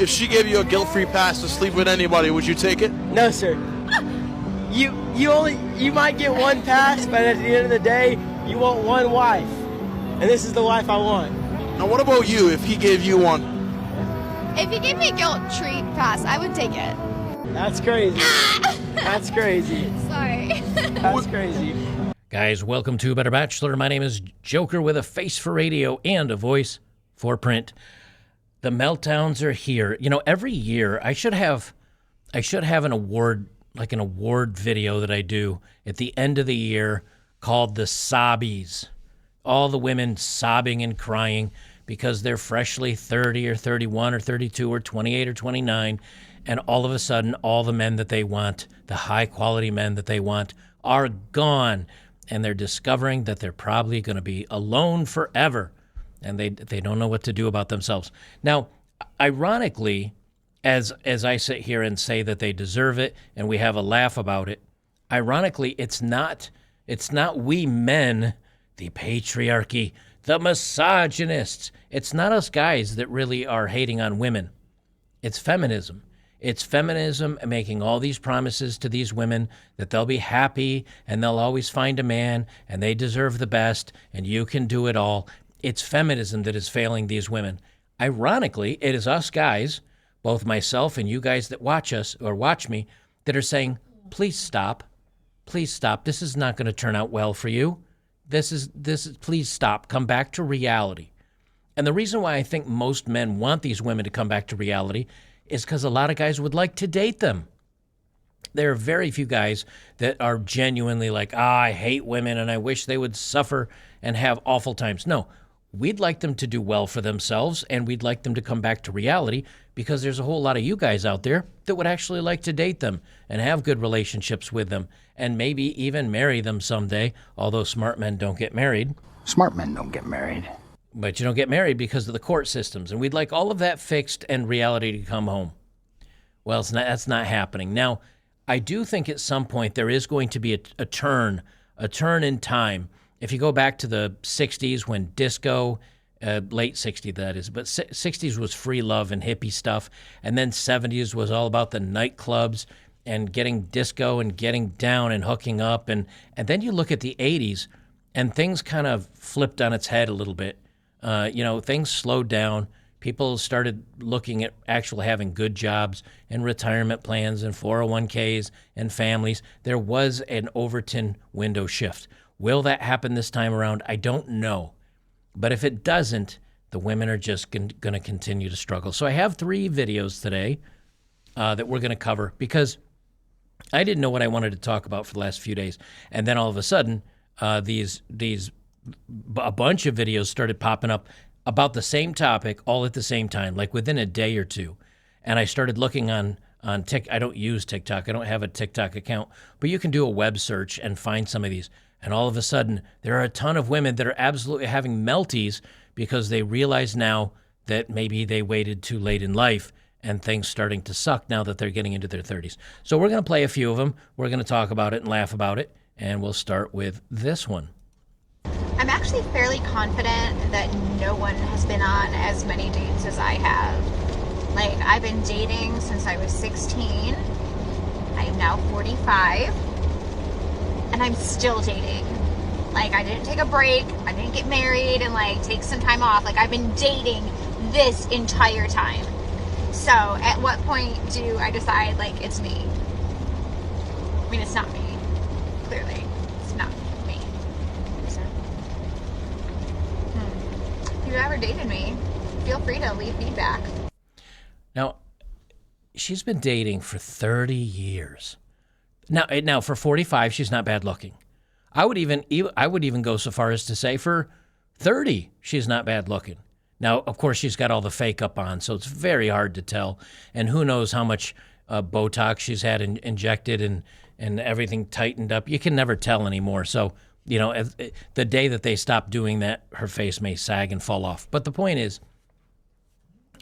If she gave you a guilt-free pass to sleep with anybody, would you take it? No, sir. You might get one pass, but at the end of the day, you want one wife. And this is the wife I want. Now, what about you if he gave you one? If he gave me a guilt-free pass, I would take it. That's crazy. That's crazy. Sorry. That's crazy. Guys, welcome to Better Bachelor. My name is Joker with a face for radio and a voice for print. The Meltdowns are here. You know, every year I should have an award, like an award video that I do at the end of the year called the Sobbies. All the women sobbing and crying because they're freshly 30 or 31 or 32 or 28 or 29, and all of a sudden all the men that they want, the high-quality men that they want, are gone, and they're discovering that they're probably going to be alone forever, and they don't know what to do about themselves. Now, ironically, as I sit here and say that they deserve it and we have a laugh about it, ironically, it's not we men, the patriarchy, the misogynists. It's not us guys that really are hating on women. It's feminism. It's feminism making all these promises to these women that they'll be happy and they'll always find a man and they deserve the best and you can do it all. It's feminism that is failing these women. Ironically, it is us guys, both myself and you guys that watch us or watch me, that are saying, please stop. Please stop. This is not going to turn out well for you. This is please stop. Come back to reality. And the reason why I think most men want these women to come back to reality is because a lot of guys would like to date them. There are very few guys that are genuinely like, I hate women and I wish they would suffer and have awful times. No, we'd like them to do well for themselves and we'd like them to come back to reality because there's a whole lot of you guys out there that would actually like to date them and have good relationships with them and maybe even marry them someday, although smart men don't get married. Smart men don't get married. But you don't get married because of the court systems, and we'd like all of that fixed and reality to come home. Well, that's not happening. Now, I do think at some point there is going to be a turn in time. If you go back to the 60s when disco, late 60s that is, but 60s was free love and hippie stuff, and then 70s was all about the nightclubs and getting disco and getting down and hooking up, and then you look at the 80s, and things kind of flipped on its head a little bit. Things slowed down. People started looking at actually having good jobs and retirement plans and 401ks and families. There was an Overton window shift. Will that happen this time around? I don't know. But if it doesn't, the women are just going to continue to struggle. So I have 3 videos today that we're going to cover because I didn't know what I wanted to talk about for the last few days. And then all of a sudden, a bunch of videos started popping up about the same topic all at the same time, like within a day or two. And I started looking on TikTok. I don't use TikTok. I don't have a TikTok account, but you can do a web search and find some of these. And all of a sudden, there are a ton of women that are absolutely having melties because they realize now that maybe they waited too late in life and things starting to suck now that they're getting into their 30s. So we're going to play a few of them. We're going to talk about it and laugh about it. And we'll start with this one. I'm actually fairly confident that no one has been on as many dates as I have. Like, I've been dating since I was 16. I am now 45. And I'm still dating. Like, I didn't take a break. I didn't get married and, take some time off. Like, I've been dating this entire time. So, at what point do I decide, it's me? I mean, it's not me. Clearly, it's not me. So, if you've ever dated me, feel free to leave feedback. Now, she's been dating for 30 years. Now for 45, she's not bad looking. I would even go so far as to say for 30, she's not bad looking. Now, of course, she's got all the fake up on, so it's very hard to tell. And who knows how much Botox she's had injected and everything tightened up. You can never tell anymore. So, the day that they stop doing that, her face may sag and fall off. But the point is,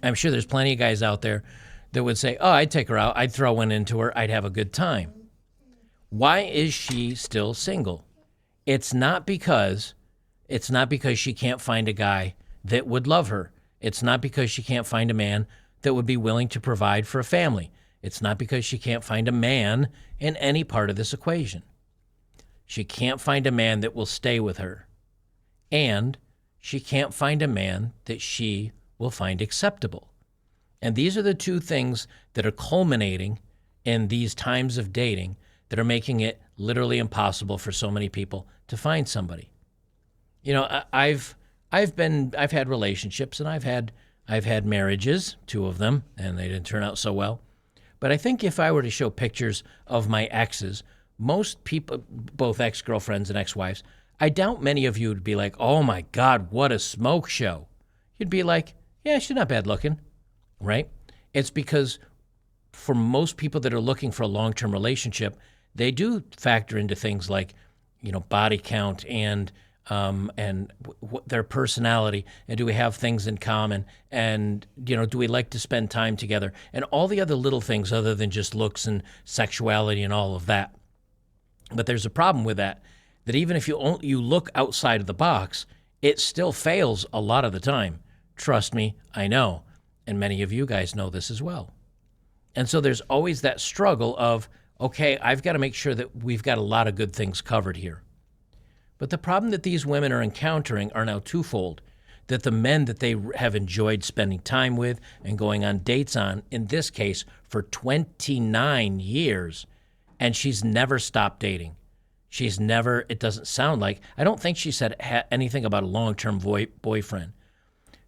I'm sure there's plenty of guys out there that would say, oh, I'd take her out. I'd throw one into her. I'd have a good time. Why is she still single? It's not because she can't find a guy that would love her. It's not because she can't find a man that would be willing to provide for a family. It's not because she can't find a man in any part of this equation. She can't find a man that will stay with her. And she can't find a man that she will find acceptable. And these are the two things that are culminating in these times of dating that are making it literally impossible for so many people to find somebody. You know, I've had relationships, and I've had marriages, 2 of them, and they didn't turn out so well. But I think if I were to show pictures of my exes, most people, both ex-girlfriends and ex-wives, I doubt many of you would be like, oh my God, what a smoke show. You'd be like, yeah, she's not bad looking, right? It's because for most people that are looking for a long-term relationship, they do factor into things like, you know, body count and their personality, and do we have things in common, and, you know, do we like to spend time together, and all the other little things other than just looks and sexuality and all of that. But there's a problem with that even if you look outside of the box, it still fails a lot of the time. Trust me, I know, and many of you guys know this as well. And so there's always that struggle of, okay, I've got to make sure that we've got a lot of good things covered here. But the problem that these women are encountering are now twofold. That the men that they have enjoyed spending time with and going on dates on, in this case, for 29 years, and she's never stopped dating. She's never, it doesn't sound like, I don't think she said anything about a long-term boyfriend.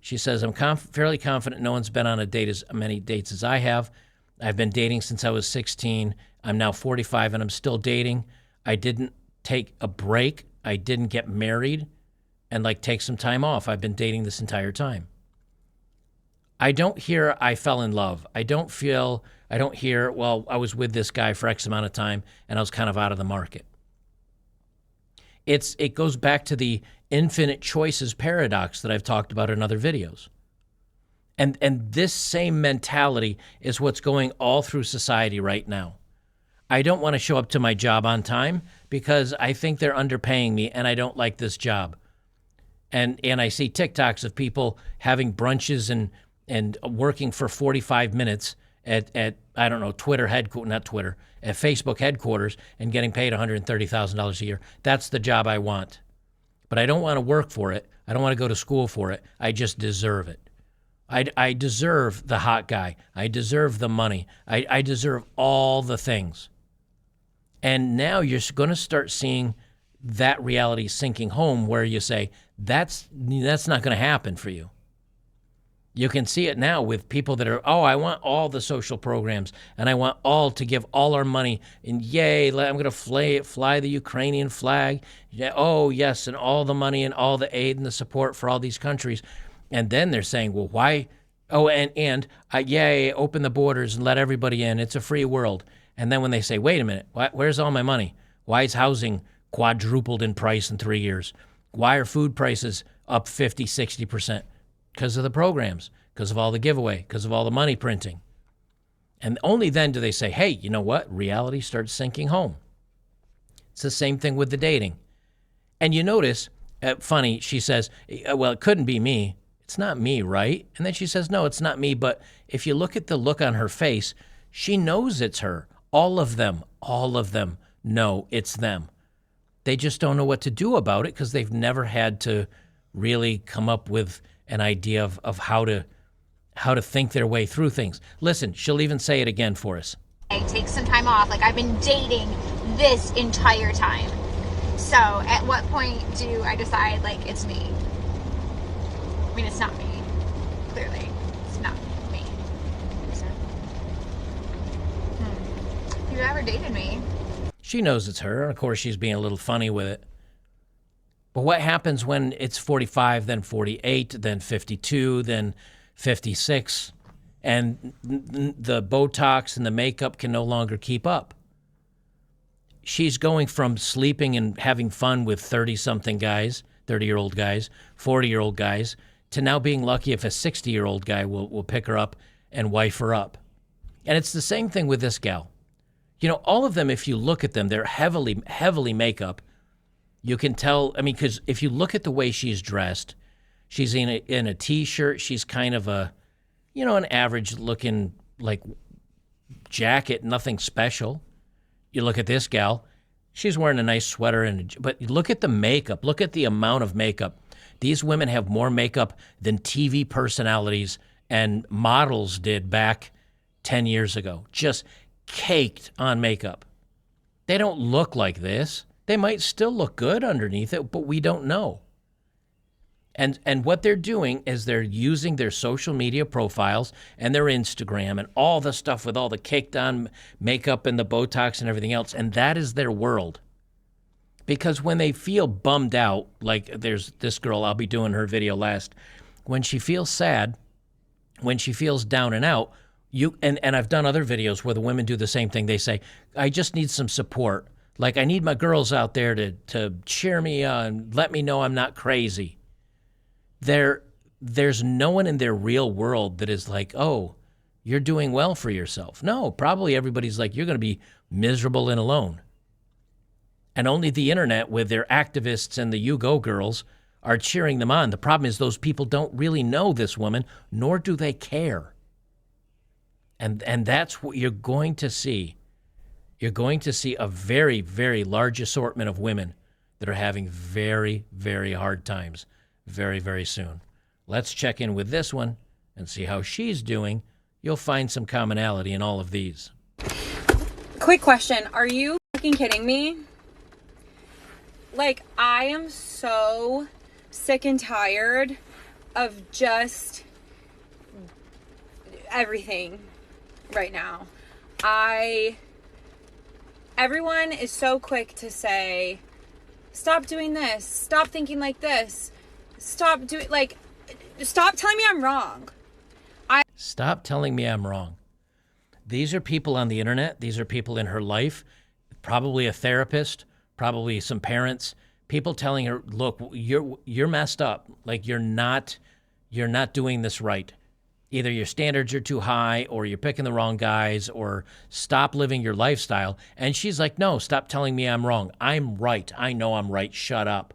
She says, I'm fairly confident no one's been on a date as many dates as I have. I've been dating since I was 16. I'm now 45 and I'm still dating. I didn't take a break. I didn't get married and take some time off. I've been dating this entire time. I don't hear I fell in love. I don't hear, well, I was with this guy for X amount of time and I was kind of out of the market. It goes back to the infinite choices paradox that I've talked about in other videos. And this same mentality is what's going all through society right now. I don't want to show up to my job on time because I think they're underpaying me and I don't like this job. And I see TikToks of people having brunches and working for 45 minutes at I don't know, at Facebook headquarters and getting paid $130,000 a year. That's the job I want. But I don't want to work for it. I don't want to go to school for it. I just deserve it. I deserve the hot guy. I deserve the money. I deserve all the things. And now you're going to start seeing that reality sinking home where you say, that's not going to happen for you. You can see it now with people that are, I want all the social programs and I want all to give all our money and yay, I'm going to fly the Ukrainian flag. Yeah, oh, yes, and all the money and all the aid and the support for all these countries. And then they're saying, well, why? Oh, and yay, open the borders and let everybody in. It's a free world. And then when they say, wait a minute, where's all my money? Why is housing quadrupled in price in 3 years? Why are food prices up 50, 60%? Because of the programs, because of all the giveaway, because of all the money printing. And only then do they say, hey, you know what? Reality starts sinking home. It's the same thing with the dating. And you notice, funny, she says, well, it couldn't be me. It's not me, right? And then she says, no, it's not me. But if you look at the look on her face, she knows it's her. All of them know it's them. They just don't know what to do about it because they've never had to really come up with an idea of how to think their way through things. Listen, she'll even say it again for us. I take some time off. I've been dating this entire time. So at what point do I decide it's me? I mean, it's not me. Clearly, it's not me. So, if you've ever dated me. She knows it's her. Of course, she's being a little funny with it. But what happens when it's 45, then 48, then 52, then 56, and the Botox and the makeup can no longer keep up? She's going from sleeping and having fun with 30-something guys, 30-year-old guys, 40-year-old guys, to now being lucky if a 60-year-old guy will pick her up and wife her up. And it's the same thing with this gal. You know, all of them, if you look at them, they're heavily makeup. You can tell, because if you look at the way she's dressed, she's in a T-shirt. She's kind of a, an average looking like jacket, nothing special. You look at this gal, she's wearing a nice sweater, but look at the makeup. Look at the amount of makeup. These women have more makeup than TV personalities and models did back 10 years ago. Just caked on makeup. They don't look like this. They might still look good underneath it, but we don't know. And what they're doing is they're using their social media profiles and their Instagram and all the stuff with all the caked on makeup and the Botox and everything else, and that is their world. Because when they feel bummed out, like there's this girl, I'll be doing her video last, when she feels sad, when she feels down and out, and I've done other videos where the women do the same thing. They say, I just need some support. Like, I need my girls out there to cheer me on, let me know I'm not crazy. There's no one in their real world that is like, oh, you're doing well for yourself. No, probably everybody's like, you're going to be miserable and alone. And only the internet with their activists and the You Go girls are cheering them on. The problem is those people don't really know this woman, nor do they care. And that's what you're going to see. You're going to see a very, very large assortment of women that are having very, very hard times very, very soon. Let's check in with this one and see how she's doing. You'll find some commonality in all of these. Quick question. Are you fucking kidding me? Like, I am so sick and tired of just everything right now. Everyone is so quick to say, stop doing this, stop thinking like this, stop telling me I'm wrong. Stop telling me I'm wrong. These are people on the internet. These are people in her life, probably a therapist, probably some parents, people telling her, look, you're messed up. Like, you're not doing this right. Either your standards are too high, or you're picking the wrong guys, or stop living your lifestyle. And she's like, no, stop telling me I'm wrong. I'm right. I know I'm right. Shut up.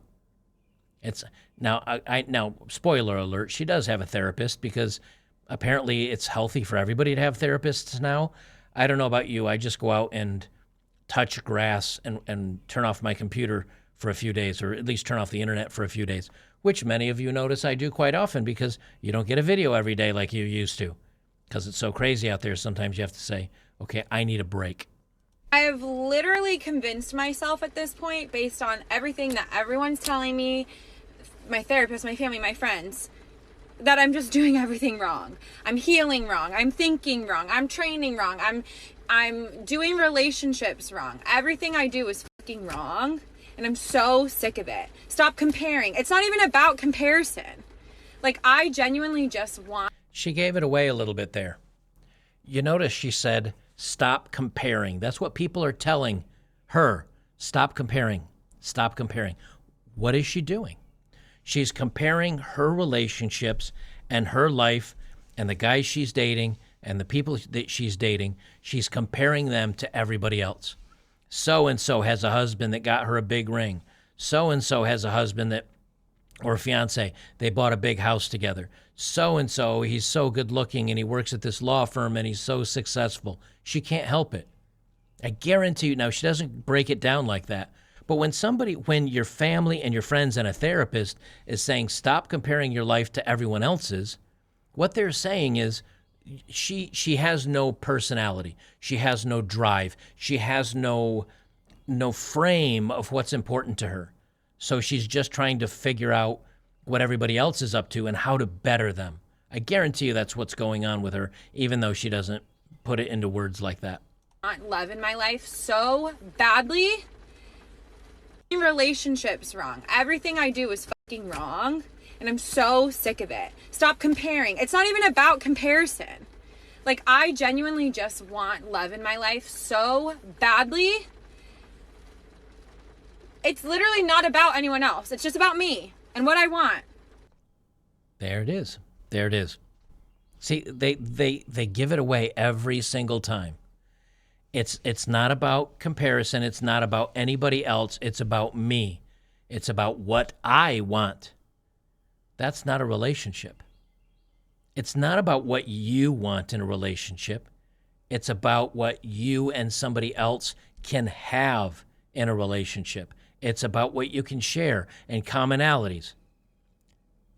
Now, spoiler alert, she does have a therapist, because apparently it's healthy for everybody to have therapists now. I don't know about you. I just go out and touch grass and turn off my computer for a few days, or at least turn off the internet for a few days, which many of you notice I do quite often, because you don't get a video every day like you used to, because it's so crazy out there. Sometimes you have to say, okay, I need a break. I have literally convinced myself at this point, based on everything that everyone's telling me, my therapist, my family, my friends, that I'm just doing everything wrong. I'm healing wrong. I'm thinking wrong. I'm training wrong. I'm doing relationships wrong. Everything I do is fucking wrong. And I'm so sick of it. Stop comparing. It's not even about comparison. Like, I genuinely just want... She gave it away a little bit there. You notice she said, stop comparing. That's what people are telling her. Stop comparing. Stop comparing. What is she doing? She's comparing her relationships and her life and the guys she's dating and the people that she's dating. She's comparing them to everybody else. So-and-so has a husband that got her a big ring. So-and-so has a husband or fiance, they bought a big house together. So-and-so, he's so good looking and he works at this law firm and he's so successful. She can't help it. I guarantee you, now she doesn't break it down like that. But when your family and your friends and a therapist is saying, stop comparing your life to everyone else's, what they're saying is, she has no personality. She has no drive. She has no frame of what's important to her. So she's just trying to figure out what everybody else is up to and how to better them. I guarantee you that's what's going on with her, even though she doesn't put it into words like that. I want love in my life so badly. Relationships wrong. Everything I do is fucking wrong. And I'm so sick of it. Stop comparing. It's not even about comparison. Like, I genuinely just want love in my life so badly. It's literally not about anyone else. It's just about me and what I want. There it is. There it is. See, they give it away every single time. It's not about comparison. It's not about anybody else. It's about me. It's about what I want. That's not a relationship. It's not about what you want in a relationship. It's about what you and somebody else can have in a relationship. It's about what you can share and commonalities.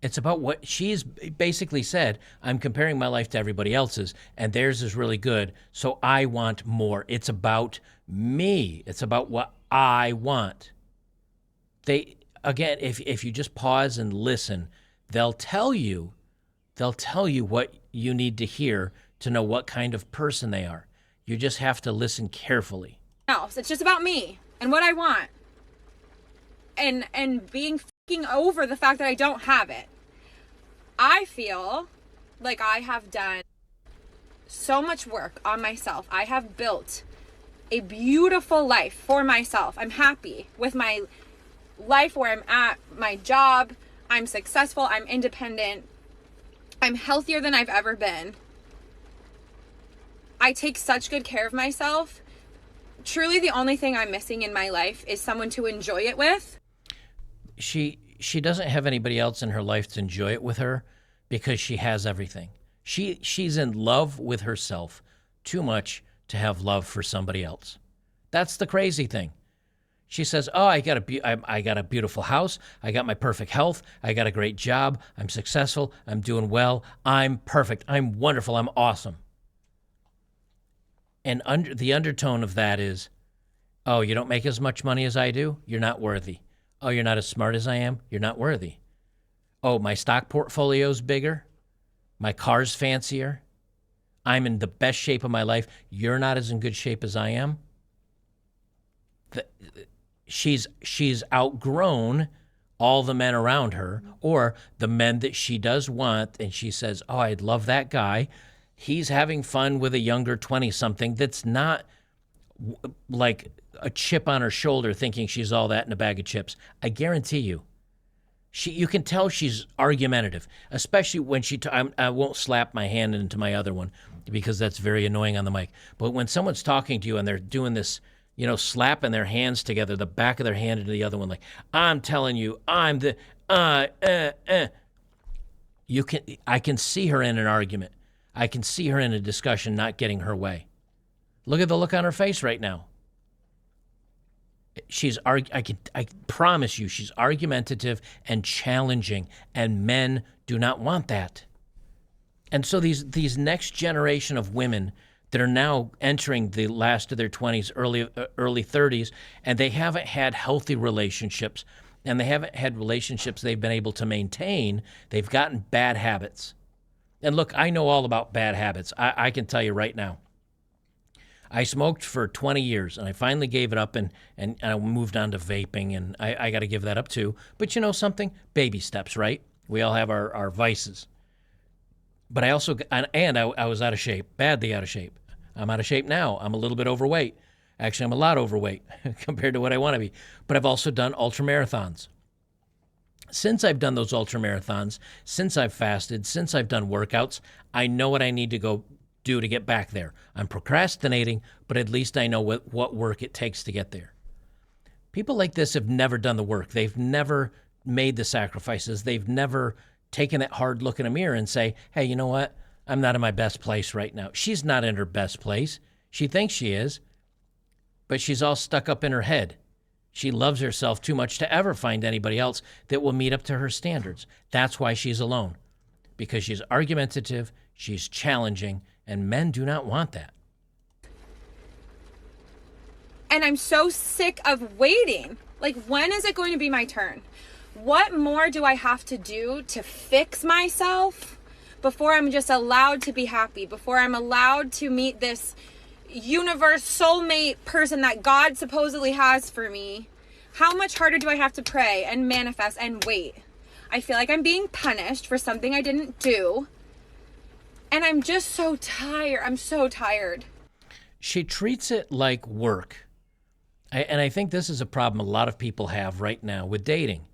It's about what she's basically said. I'm comparing my life to everybody else's, and theirs is really good, so I want more. It's about me. It's about what I want. They, again, if you just pause and listen, they'll tell you what you need to hear to know what kind of person they are. You just have to listen carefully. No, it's just about me and what I want. And being fucking over the fact that I don't have it. I feel like I have done so much work on myself. I have built a beautiful life for myself. I'm happy with my life where I'm at, my job. I'm successful. I'm independent. I'm healthier than I've ever been. I take such good care of myself. Truly, the only thing I'm missing in my life is someone to enjoy it with. She doesn't have anybody else in her life to enjoy it with her because she has everything. She's in love with herself too much to have love for somebody else. That's the crazy thing. She says, "Oh, I got a beautiful house. I got my perfect health. I got a great job. I'm successful. I'm doing well. I'm perfect. I'm wonderful. I'm awesome." And the undertone of that is, "Oh, you don't make as much money as I do? You're not worthy. Oh, you're not as smart as I am? You're not worthy. Oh, my stock portfolio's bigger? My car's fancier? I'm in the best shape of my life. You're not as in good shape as I am?" She's outgrown all the men around her, or the men that she does want, and she says, "Oh, I'd love that guy. He's having fun with a younger 20-something that's not like a chip on her shoulder thinking she's all that in a bag of chips." I guarantee you, you can tell she's argumentative, especially when I won't slap my hand into my other one because that's very annoying on the mic. But when someone's talking to you and they're doing this, slapping their hands together, the back of their hand into the other one, like, "I'm telling you, I'm the, I can see her in an argument. I can see her in a discussion not getting her way. Look at the look on her face right now. I promise you, she's argumentative and challenging, and men do not want that. And so these next generation of women that are now entering the last of their 20s, early 30s, and they haven't had healthy relationships, and they haven't had relationships they've been able to maintain. They've gotten bad habits. And look, I know all about bad habits. I can tell you right now. I smoked for 20 years, and I finally gave it up, and I moved on to vaping, and I got to give that up too. But you know something? Baby steps, right? We all have our vices. But I also, I was out of shape, badly out of shape. I'm out of shape now. I'm a little bit overweight. Actually, I'm a lot overweight compared to what I want to be. But I've also done ultra marathons. Since I've done those ultra marathons, since I've fasted, since I've done workouts, I know what I need to go do to get back there. I'm procrastinating, but at least I know what work it takes to get there. People like this have never done the work. They've never made the sacrifices. They've never taken that hard look in a mirror and say, "Hey, you know what? I'm not in my best place right now." She's not in her best place. She thinks she is, but she's all stuck up in her head. She loves herself too much to ever find anybody else that will meet up to her standards. That's why she's alone, because she's argumentative, she's challenging, and men do not want that. And I'm so sick of waiting. Like, when is it going to be my turn? What more do I have to do to fix myself before I'm just allowed to be happy, before I'm allowed to meet this universe soulmate person that God supposedly has for me? How much harder do I have to pray and manifest and wait? I feel like I'm being punished for something I didn't do. And I'm just so tired. I'm so tired. She treats it like work. And I think this is a problem a lot of people have right now with dating.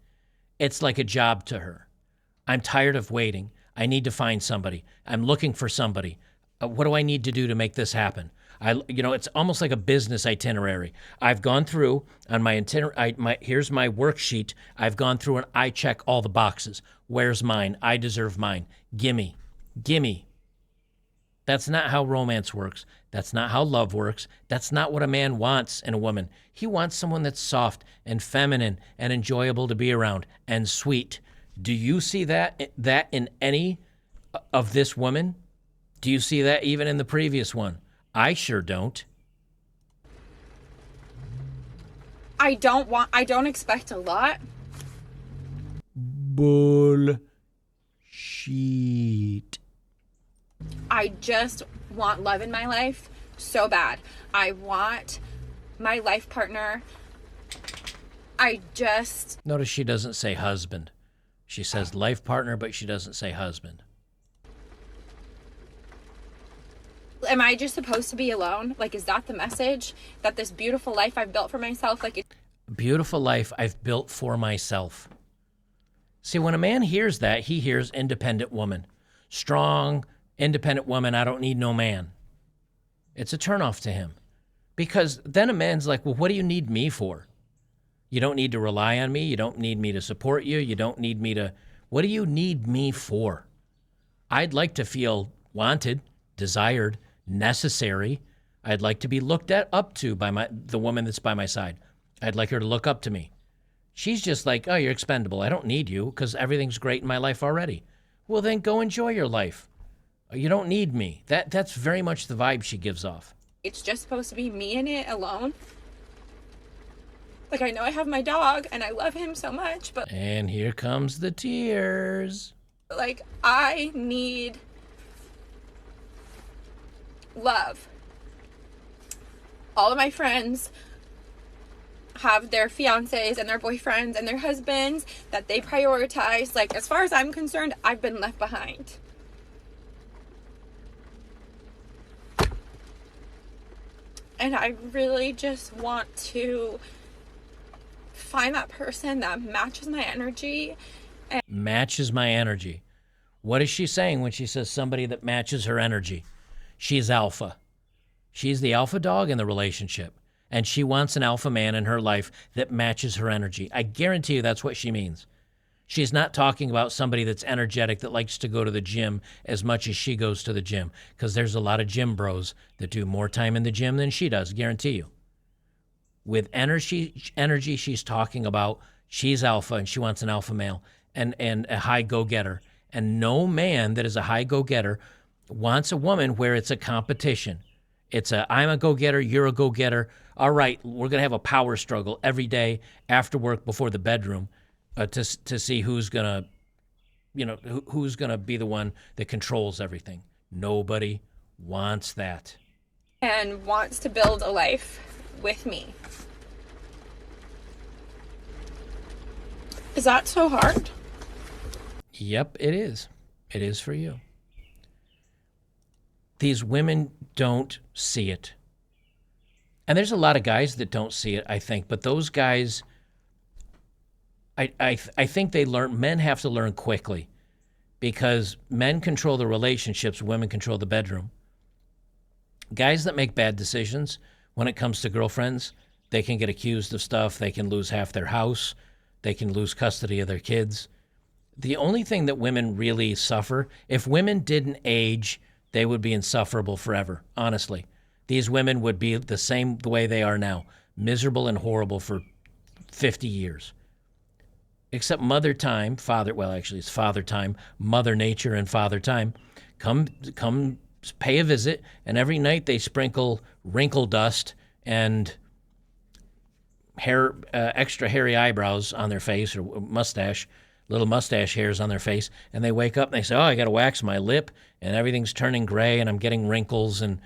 It's like a job to her. I'm tired of waiting. I need to find somebody. I'm looking for somebody. What do I need to do to make this happen? It's almost like a business itinerary. I've gone through on my itinerary. Here's my worksheet. I've gone through and I check all the boxes. Where's mine? I deserve mine. Gimme. Gimme. That's not how romance works. That's not how love works. That's not what a man wants in a woman. He wants someone that's soft and feminine and enjoyable to be around and sweet. Do you see that in any of this woman? Do you see that even in the previous one? I sure don't. I don't expect a lot. Bullshit. I just want love in my life so bad. I want my life partner. Notice she doesn't say husband. She says life partner, but she doesn't say husband. Am I just supposed to be alone? Like, is that the message? That this beautiful life I've built for myself, Beautiful life I've built for myself. See, when a man hears that, he hears independent woman. Strong, independent woman, I don't need no man. It's a turnoff to him. Because then a man's like, well, what do you need me for? You don't need to rely on me. You don't need me to support you. You don't need me to... What do you need me for? I'd like to feel wanted, desired, necessary. I'd like to be looked up to by the woman that's by my side. I'd like her to look up to me. She's just like, oh, you're expendable. I don't need you because everything's great in my life already. Well, then go enjoy your life. You don't need me. That's very much the vibe she gives off. it's just supposed to be me in it alone. Like, I know I have my dog and I love him so much, but... And here comes the tears. Like, I need love. All of my friends have their fiancés and their boyfriends and their husbands that they prioritize. Like, as far as I'm concerned, I've been left behind. And I really just want to find that person that matches my energy. Matches my energy. What is she saying when she says somebody that matches her energy? She's alpha. She's the alpha dog in the relationship. And she wants an alpha man in her life that matches her energy. I guarantee you that's what she means. She's not talking about somebody that's energetic, that likes to go to the gym as much as she goes to the gym. Because there's a lot of gym bros that do more time in the gym than she does, guarantee you. With energy, she's talking about she's alpha and she wants an alpha male and a high go-getter. And no man that is a high go-getter wants a woman where it's a competition. It's I'm a go-getter, you're a go-getter. All right, we're going to have a power struggle every day after work before the bedroom to see who's going to, who's going to be the one that controls everything. Nobody wants that. And wants to build a life with me. Is that so hard? Yep, it is. It is for you. These women don't see it. And there's a lot of guys that don't see it, I think. But those guys, I think they learn, men have to learn quickly. Because men control the relationships, women control the bedroom. Guys that make bad decisions when it comes to girlfriends, they can get accused of stuff. They can lose half their house. They can lose custody of their kids. The only thing that women really suffer, if women didn't age, they would be insufferable forever, honestly. These women would be the way they are now, miserable and horrible for 50 years. Except Mother Time, it's Father Time, Mother Nature and Father Time, come pay a visit, and every night they sprinkle wrinkle dust and hair, extra hairy eyebrows on their face, or mustache, little mustache hairs on their face, and they wake up and they say, oh, I got to wax my lip, and everything's turning gray, and I'm getting wrinkles, and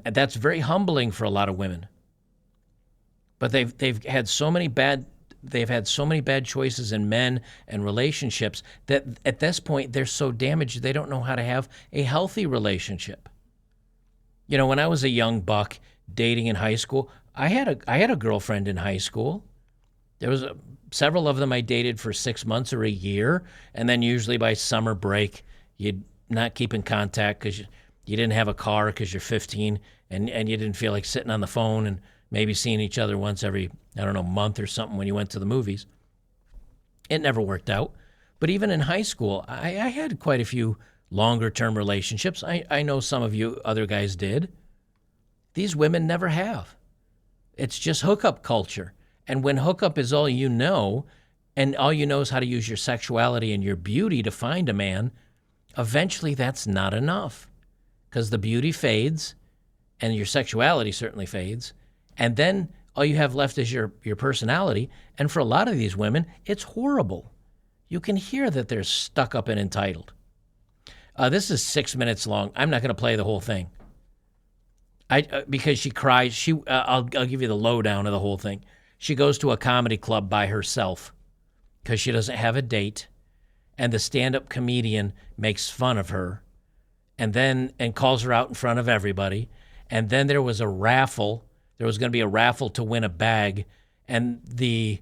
that's very humbling for a lot of women. But they've had so many bad choices in men and relationships that at this point they're so damaged they don't know how to have a healthy relationship. You know, when I was a young buck dating in high school, I had a girlfriend in high school. There was several of them I dated for 6 months or a year, and then usually by summer break, you'd not keep in contact because you didn't have a car because you're 15, and you didn't feel like sitting on the phone and maybe seeing each other once every, month or something when you went to the movies. It never worked out. But even in high school, I had quite a few longer term relationships. I know some of you other guys did. These women never have. It's just hookup culture. And when hookup is all you know, and all you know is how to use your sexuality and your beauty to find a man, eventually that's not enough, because the beauty fades and your sexuality certainly fades. And then all you have left is your personality. And for a lot of these women, it's horrible. You can hear that they're stuck up and entitled. This is 6 minutes long. I'm not going to play the whole thing. Because she cries. I'll give you the lowdown of the whole thing. She goes to a comedy club by herself because she doesn't have a date, and the stand-up comedian makes fun of her, and calls her out in front of everybody. And then there was a raffle. There was going to be a raffle to win a bag, and the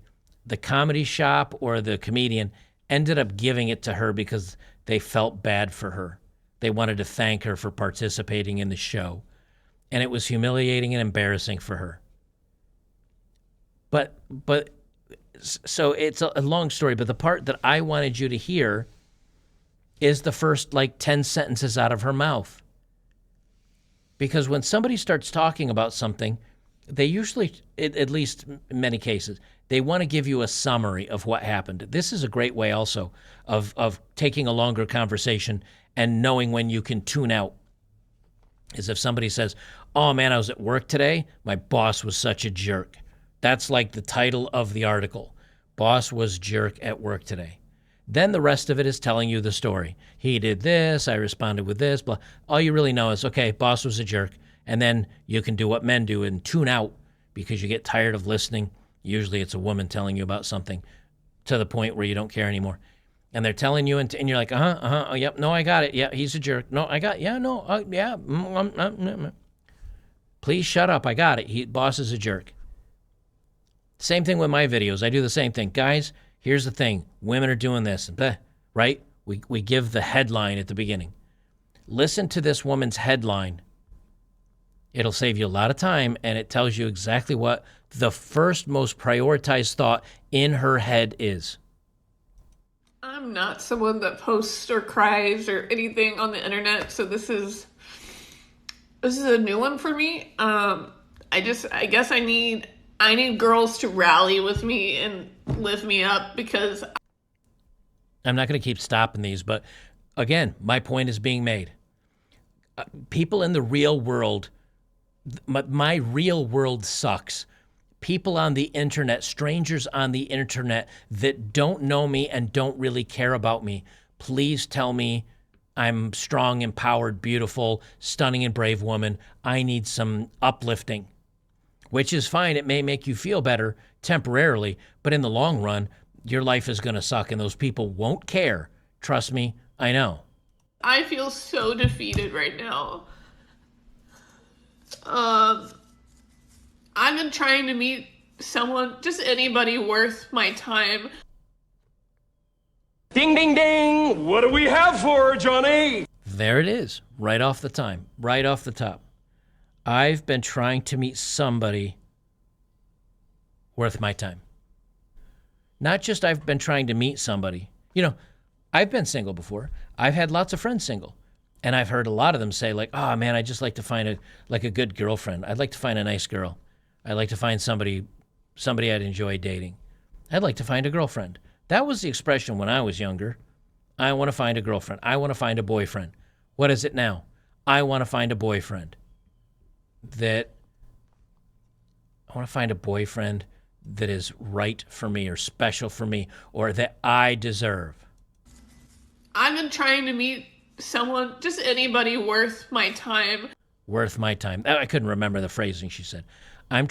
comedy shop or the comedian ended up giving it to her because they felt bad for her. They wanted to thank her for participating in the show. And it was humiliating and embarrassing for her. But so it's a long story, but the part that I wanted you to hear is the first 10 sentences out of her mouth. Because when somebody starts talking about something, they usually, at least in many cases, they want to give you a summary of what happened. This is a great way also of taking a longer conversation and knowing when you can tune out. Is if somebody says, oh man, I was at work today, my boss was such a jerk. That's like the title of the article. Boss was jerk at work today. Then the rest of it is telling you the story. He did this, I responded with this, blah. All you really know is, okay, boss was a jerk. And then you can do what men do and tune out because you get tired of listening. Usually it's a woman telling you about something to the point where you don't care anymore. And they're telling you, and you're like, oh, yep, no, I got it. Yeah, he's a jerk. No, I got, yeah, no, yeah. Please shut up. I got it. Boss is a jerk. Same thing with my videos. I do the same thing. Guys, here's the thing. Women are doing this, blah, right? We give the headline at the beginning. Listen to this woman's headline. It'll save you a lot of time, and it tells you exactly what the first most prioritized thought in her head is. I'm not someone that posts or cries or anything on the internet, so this is a new one for me. I guess I need girls to rally with me and lift me up, because I'm not going to keep stopping these, but again, my point is being made. People in the real world, my real world sucks. People on the internet, strangers on the internet that don't know me and don't really care about me, please tell me I'm strong, empowered, beautiful, stunning, and brave woman. I need some uplifting, which is fine. It may make you feel better temporarily, but in the long run, your life is going to suck and those people won't care. Trust me, I know. I feel so defeated right now. I've been trying to meet someone, just anybody worth my time. Ding, ding, ding! What do we have for her, Johnny? There it is, right off the top. I've been trying to meet somebody worth my time. Not just I've been trying to meet somebody. You know, I've been single before. I've had lots of friends single. And I've heard a lot of them say, like, oh man, I'd just like to find a good girlfriend. I'd like to find a nice girl. I'd like to find somebody I'd enjoy dating. I'd like to find a girlfriend. That was the expression when I was younger. I want to find a girlfriend. I want to find a boyfriend. What is it now? I want to find a boyfriend that is right for me or special for me or that I deserve. I've been trying to meet someone, just anybody worth my time. Worth my time. I couldn't remember the phrasing she said. I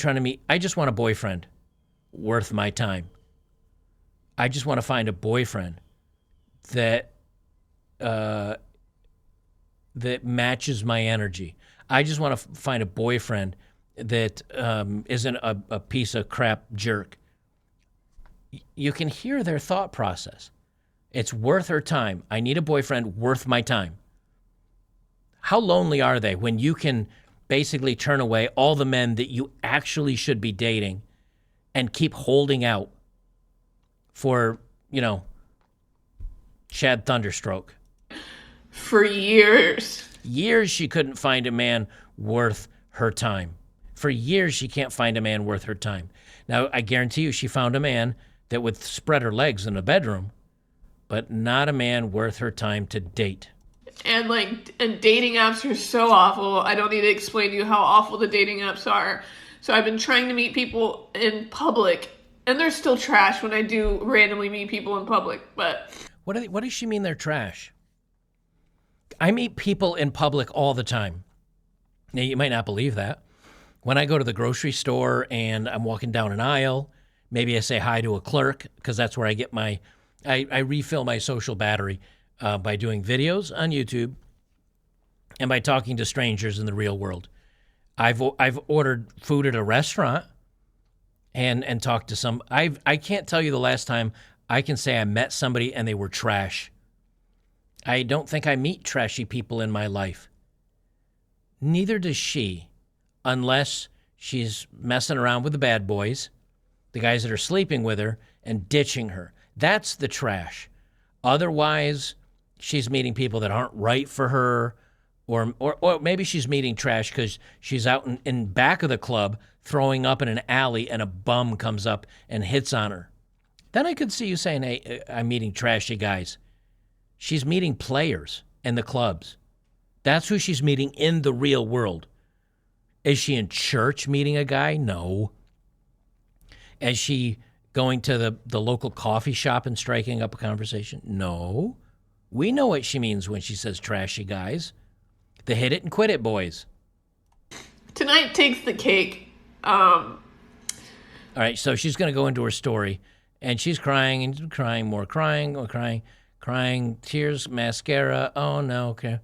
just want a boyfriend worth my time. I just want to find a boyfriend that matches my energy. I just want to find a boyfriend that isn't a piece of crap jerk. You can hear their thought process. It's worth her time. I need a boyfriend worth my time. How lonely are they when you can basically turn away all the men that you actually should be dating and keep holding out for, Chad Thunderstroke? for years. Years she couldn't find a man worth her time. For years she can't find a man worth her time. Now, I guarantee you she found a man that would spread her legs in the bedroom, but not a man worth her time to date. And dating apps are so awful. I don't need to explain to you how awful the dating apps are. So I've been trying to meet people in public, and they're still trash when I do randomly meet people in public. But what does she mean they're trash? I meet people in public all the time. Now, you might not believe that. When I go to the grocery store and I'm walking down an aisle, maybe I say hi to a clerk, because that's where I get I refill my social battery by doing videos on YouTube and by talking to strangers in the real world. I've ordered food at a restaurant and talked to some. I can't tell you the last time I can say I met somebody and they were trash. I don't think I meet trashy people in my life. Neither does she, unless she's messing around with the bad boys, the guys that are sleeping with her and ditching her. That's the trash. Otherwise, she's meeting people that aren't right for her, or maybe she's meeting trash because she's out in back of the club throwing up in an alley and a bum comes up and hits on her. Then I could see you saying, hey, I'm meeting trashy guys. She's meeting players in the clubs. That's who she's meeting in the real world. Is she in church meeting a guy? No. Is she going to the local coffee shop and striking up a conversation? No. We know what she means when she says trashy guys. The hit it and quit it boys. Tonight takes the cake. All right, so she's going to go into her story, and she's crying and crying, more crying, tears, mascara, oh no, okay.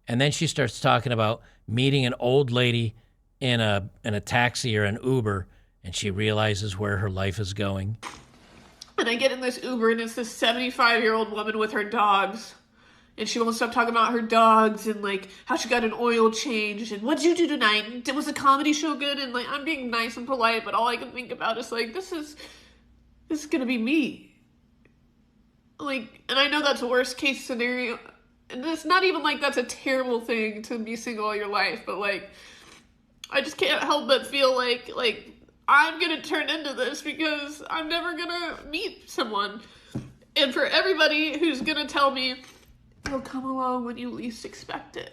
And then she starts talking about meeting an old lady in a taxi or an Uber, and she realizes where her life is going. And I get in this Uber, and it's this 75-year-old woman with her dogs. And she won't stop talking about her dogs and, how she got an oil change. And what'd you do tonight? Was the comedy show good? And, I'm being nice and polite, but all I can think about is, this is going to be me. And I know that's a worst case scenario. And it's not even that's a terrible thing to be single all your life. But, I just can't help but feel like I'm going to turn into this because I'm never going to meet someone. And for everybody who's going to tell me, it'll come along when you least expect it.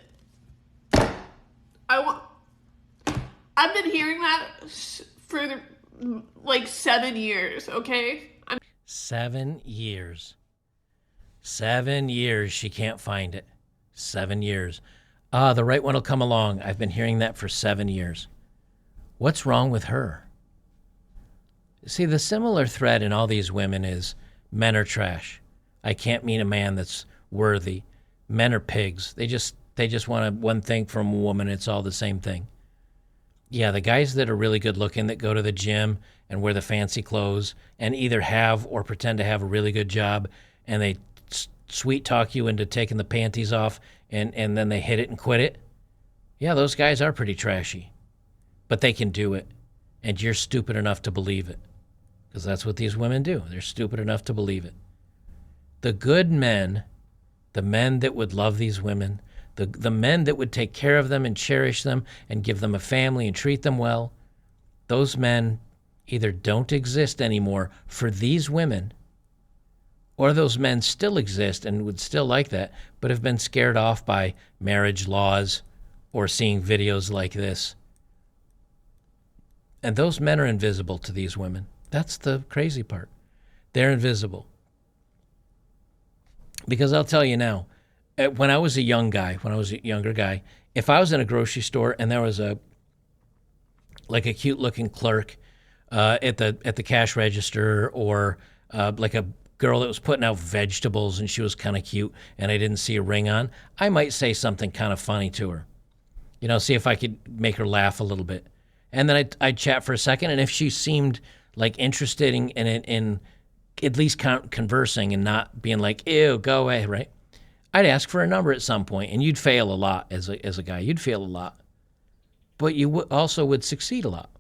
I've been hearing that for 7 years, okay? 7 years. 7 years she can't find it. 7 years. The right one will come along. I've been hearing that for 7 years. What's wrong with her? See, the similar thread in all these women is men are trash. I can't meet a man that's worthy. Men are pigs. They just want one thing from a woman. It's all the same thing. Yeah, the guys that are really good looking, that go to the gym and wear the fancy clothes and either have or pretend to have a really good job, and they sweet talk you into taking the panties off and then they hit it and quit it. Yeah, those guys are pretty trashy, but they can do it. And you're stupid enough to believe it, because that's what these women do. They're stupid enough to believe it. The good men, the men that would love these women, the men that would take care of them and cherish them and give them a family and treat them well, those men either don't exist anymore for these women, or those men still exist and would still like that, but have been scared off by marriage laws or seeing videos like this. And those men are invisible to these women. That's the crazy part. They're invisible. Because I'll tell you now, when I was a younger guy, if I was in a grocery store and there was a cute looking clerk at the cash register, or a girl that was putting out vegetables and she was kind of cute and I didn't see a ring on, I might say something kind of funny to her. See if I could make her laugh a little bit. And then I'd chat for a second, and if she seemed interested in at least conversing and not being like, ew, go away, right? I'd ask for a number at some point, and you'd fail a lot as a guy. You'd fail a lot. But you also would succeed a lot.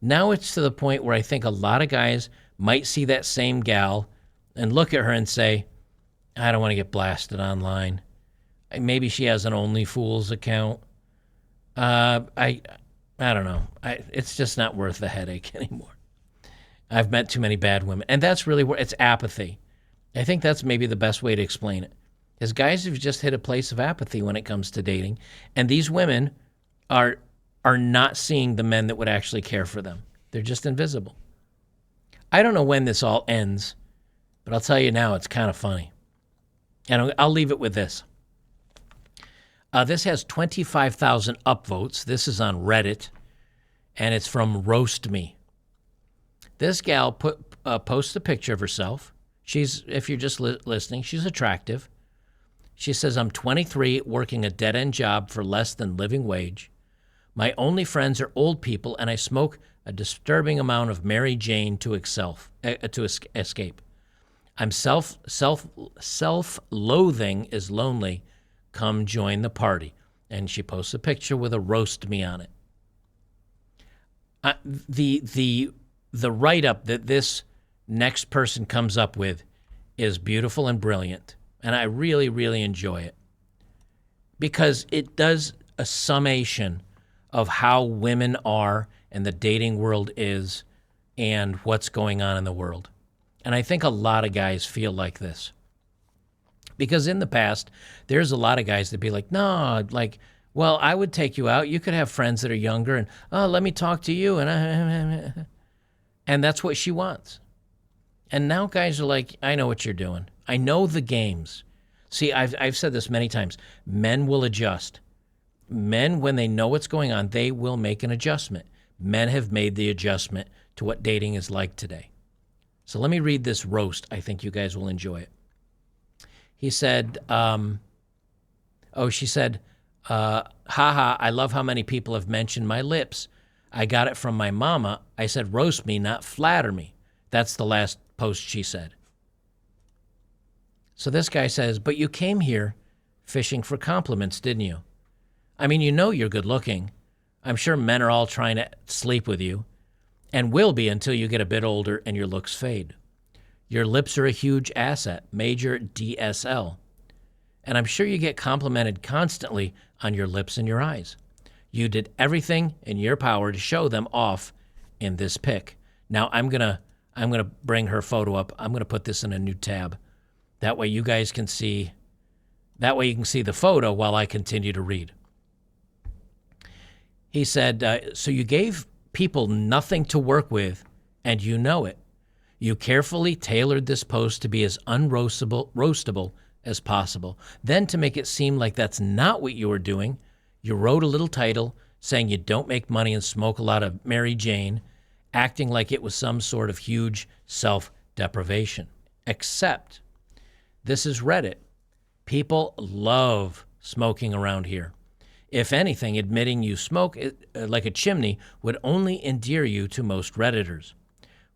Now it's to the point where I think a lot of guys might see that same gal and look at her and say, I don't want to get blasted online. Maybe she has an OnlyFools account. I don't know. It's just not worth the headache anymore. I've met too many bad women. And that's really where it's apathy. I think that's maybe the best way to explain it. Is guys have just hit a place of apathy when it comes to dating. And these women are not seeing the men that would actually care for them. They're just invisible. I don't know when this all ends, but I'll tell you now, it's kind of funny. And I'll leave it with this. This has 25,000 upvotes. This is on Reddit, and it's from Roast Me. This gal posts a picture of herself. She's, if you're just listening, she's attractive. She says, I'm 23, working a dead-end job for less than living wage. My only friends are old people, and I smoke a disturbing amount of Mary Jane to escape. I'm self-loathing is lonely. Come join the party. And she posts a picture with a roast me on it. The write-up that this next person comes up with is beautiful and brilliant. And I really, really enjoy it. Because it does a summation of how women are and the dating world is and what's going on in the world. And I think a lot of guys feel like this. Because in the past, there's a lot of guys that be like, no, like, well, I would take you out. You could have friends that are younger and, oh, let me talk to you. And that's what she wants. And now guys are like, I know what you're doing. I know the games. See, I've said this many times. Men will adjust. Men, when they know what's going on, they will make an adjustment. Men have made the adjustment to what dating is like today. So let me read this roast. I think you guys will enjoy it. He said, she said, haha, I love how many people have mentioned my lips. I got it from my mama. I said, roast me, not flatter me. That's the last post she said. So this guy says, but you came here fishing for compliments, didn't you? I mean, you know you're good looking. I'm sure men are all trying to sleep with you and will be until you get a bit older and your looks fade. Your lips are a huge asset, major DSL. And I'm sure you get complimented constantly on your lips and your eyes. You did everything in your power to show them off in this pic. Now I'm gonna bring her photo up. I'm gonna put this in a new tab. That way you guys can see. That way you can see the photo while I continue to read. He said, so you gave people nothing to work with, and you know it. You carefully tailored this post to be as roastable as possible. Then, to make it seem like that's not what you were doing, you wrote a little title saying you don't make money and smoke a lot of Mary Jane, acting like it was some sort of huge self-deprivation. Except, this is Reddit. People love smoking around here. If anything, admitting you smoke like a chimney would only endear you to most Redditors.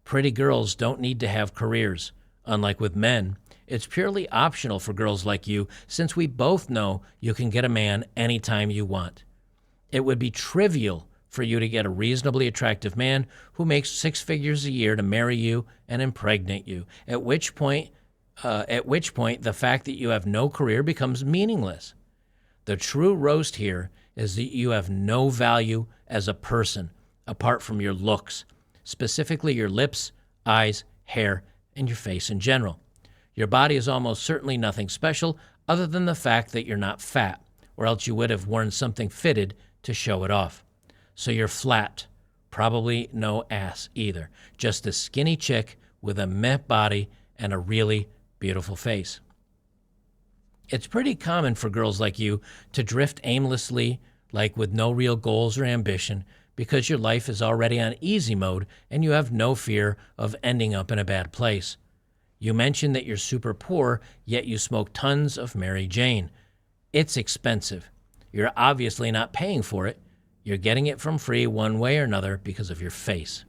Pretty girls don't need to have careers. Unlike with men, it's purely optional for girls like you, since we both know you can get a man anytime you want. It would be trivial for you to get a reasonably attractive man who makes 6 figures a year to marry you and impregnate you, at which point the fact that you have no career becomes meaningless. The true roast here is that you have no value as a person apart from your looks, specifically your lips, eyes, hair, and your face in general. Your body is almost certainly nothing special other than the fact that you're not fat, or else you would have worn something fitted to show it off. So you're flat, probably no ass either, just a skinny chick with a meh body and a really beautiful face. It's pretty common for girls like you to drift aimlessly, like with no real goals or ambition, because your life is already on easy mode and you have no fear of ending up in a bad place. You mentioned that you're super poor, yet you smoke tons of Mary Jane. It's expensive. You're obviously not paying for it. You're getting it from free one way or another because of your face.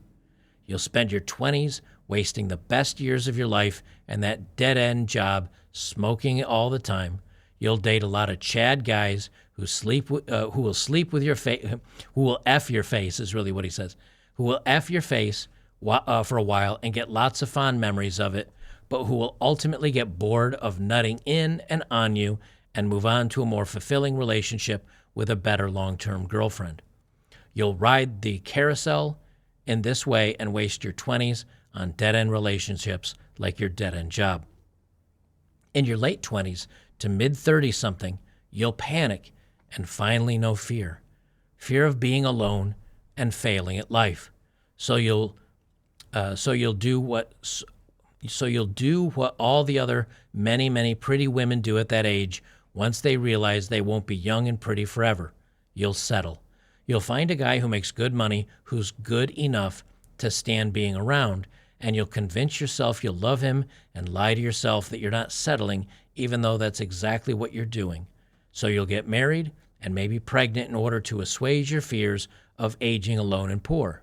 You'll spend your 20s wasting the best years of your life and that dead-end job smoking all the time. You'll date a lot of Chad guys who will sleep with your face, who will F your face is really what he says, who will F your face for a while and get lots of fond memories of it, but who will ultimately get bored of nutting in and on you and move on to a more fulfilling relationship with a better long-term girlfriend. You'll ride the carousel in this way and waste your 20s on dead-end relationships like your dead-end job. In your late 20s to mid-30-something, you'll panic and finally know fear. Fear of being alone and failing at life. So you'll do what all the other many pretty women do at that age once they realize they won't be young and pretty forever. You'll settle. You'll find a guy who makes good money, who's good enough to stand being around, and you'll convince yourself you'll love him and lie to yourself that you're not settling, even though that's exactly what you're doing. So you'll get married and maybe pregnant in order to assuage your fears of aging alone and poor.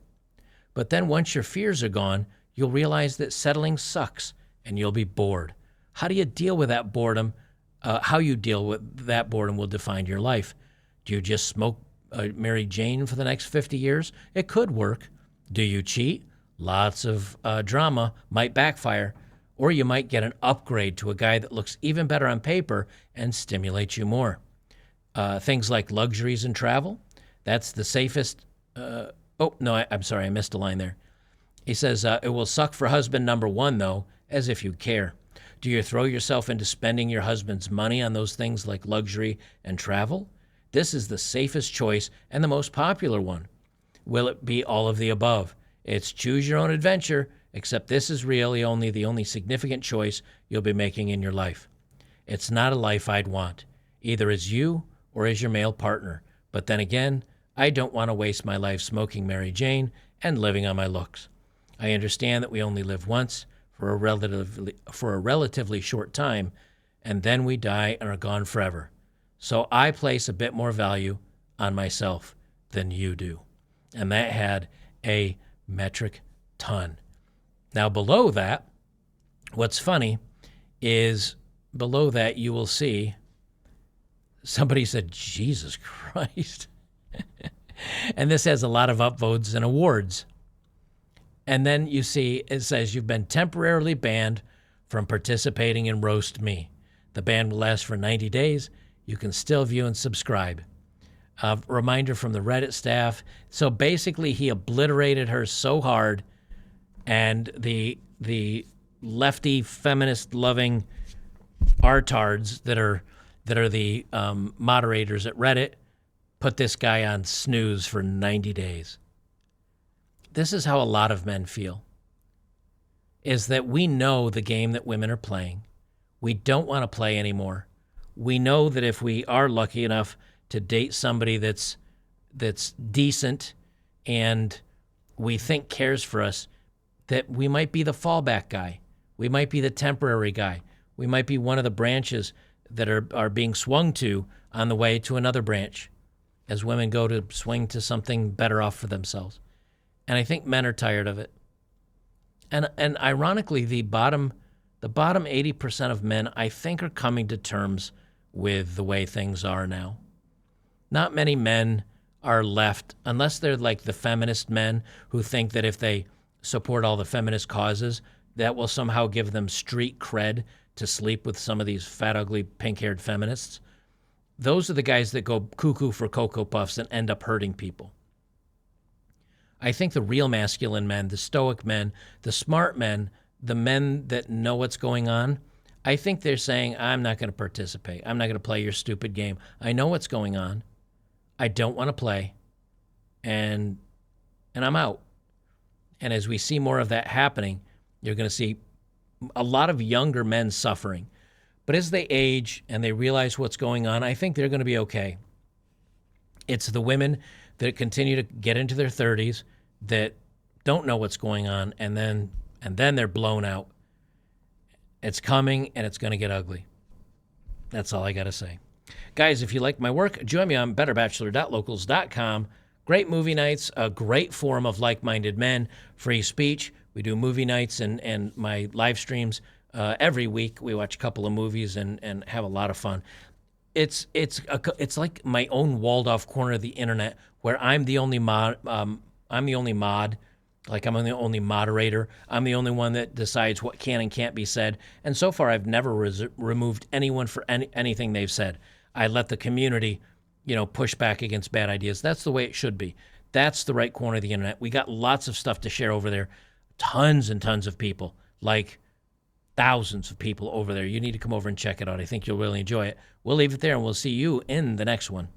But then once your fears are gone, you'll realize that settling sucks and you'll be bored. How do you deal with that boredom? How you deal with that boredom will define your life. Do you just smoke Mary Jane for the next 50 years? It could work. Do you cheat? Lots of drama might backfire. Or you might get an upgrade to a guy that looks even better on paper and stimulates you more. Things like luxuries and travel, that's the safest. I'm sorry, I missed a line there. He says, it will suck for husband number one, though, as if you care. Do you throw yourself into spending your husband's money on those things like luxury and travel? This is the safest choice and the most popular one. Will it be all of the above? It's choose your own adventure, except this is really only the only significant choice you'll be making in your life. It's not a life I'd want, either as you or as your male partner. But then again, I don't want to waste my life smoking Mary Jane and living on my looks. I understand that we only live once for a relatively short time, and then we die and are gone forever. So I place a bit more value on myself than you do. And that had a metric ton. Now below that, what's funny is below that you will see somebody said, Jesus Christ. And this has a lot of upvotes and awards. And then you see it says you've been temporarily banned from participating in Roast Me. The ban will last for 90 days. You can still view and subscribe. Reminder from the Reddit staff. So basically he obliterated her so hard, and the lefty feminist loving artards that are the moderators at Reddit put this guy on snooze for 90 days. This is how a lot of men feel, is that we know the game that women are playing. We don't want to play anymore. We know that if we are lucky enough to date somebody that's decent and we think cares for us, that we might be the fallback guy. We might be the temporary guy. We might be one of the branches that are being swung to on the way to another branch as women go to swing to something better off for themselves. And I think men are tired of it. And ironically, the bottom 80% of men, I think, are coming to terms with the way things are now. Not many men are left, unless they're like the feminist men who think that if they support all the feminist causes, that will somehow give them street cred to sleep with some of these fat, ugly, pink-haired feminists. Those are the guys that go cuckoo for Cocoa Puffs and end up hurting people. I think the real masculine men, the stoic men, the smart men, the men that know what's going on, I think they're saying, I'm not going to participate. I'm not going to play your stupid game. I know what's going on. I don't want to play. And I'm out. And as we see more of that happening, you're going to see a lot of younger men suffering. But as they age and they realize what's going on, I think they're going to be okay. It's the women that continue to get into their 30s that don't know what's going on, and then they're blown out. It's coming, and it's going to get ugly. That's all I got to say. Guys, if you like my work, join me on betterbachelor.locals.com. Great movie nights, a great forum of like-minded men, free speech. We do movie nights and my live streams every week. We watch a couple of movies and have a lot of fun. It's like my own walled-off corner of the internet where I'm the only mod. Like I'm the only moderator. I'm the only one that decides what can and can't be said. And so far, I've never removed anyone for anything they've said. I let the community, push back against bad ideas. That's the way it should be. That's the right corner of the internet. We got lots of stuff to share over there. Tons and tons of people, like thousands of people over there. You need to come over and check it out. I think you'll really enjoy it. We'll leave it there, and we'll see you in the next one.